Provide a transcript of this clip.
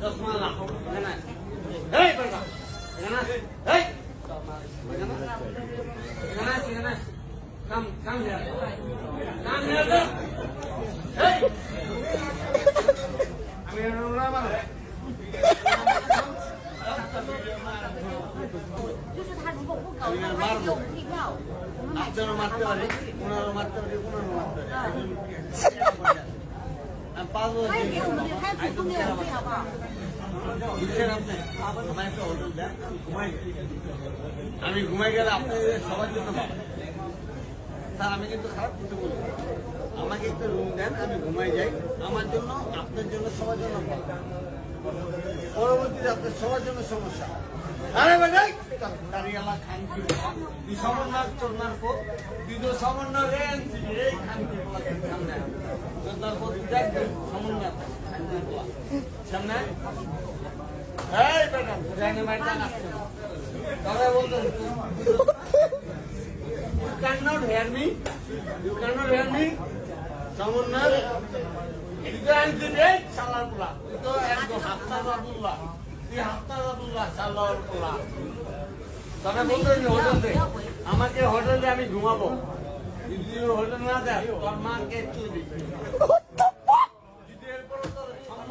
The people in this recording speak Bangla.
চশমা না এখানে এই বেটা এখানে এই এখানে কাম হিয়ার এই আমি না মানে 就是他如果不搞，那他就有配票。我们买 আপনারও মারতে পারে ওনারও মারতে পারে ওনারও মারতে পারে আমি 5 বছর 他也给我们，他也主动给我们配，好不好？ দিচ্ছেন আপনি আমার একটা হোটেল দেন আমি ঘুমাই গেলে আপনাদের সবার জন্য পাবো স্যার আমি কিন্তু খারাপ কিছু বলি আমাকে একটা রুম দেন আমি ঘুমাই যাই আমার জন্য আপনার জন্য সবার জন্য পাবো পরবর্তীতে আপনার সবার জন্য সমস্যা আরে ভাই দাঁড়িয়ালা খানকি তুই সমন্বয় চলনার পর তুই তো সমন্বয় রেন এই খানকি সামনে চলনার পর দেখ সমন্বয় সামনে এই বেটা জানি মাইটা আসছে তবে বলতো you cannot hear me সমন্বয় এই শালার পোলা তুই তো একদম হাফতার আব্দুল্লাহ তুই হাফতার আব্দুল্লাহ শালার পোলা তবে বলতো হোটেল দে আমাকে হোটেল দে আমি ঘুমাবো যদি হোটেল না দেয় তোর মাকে চুরি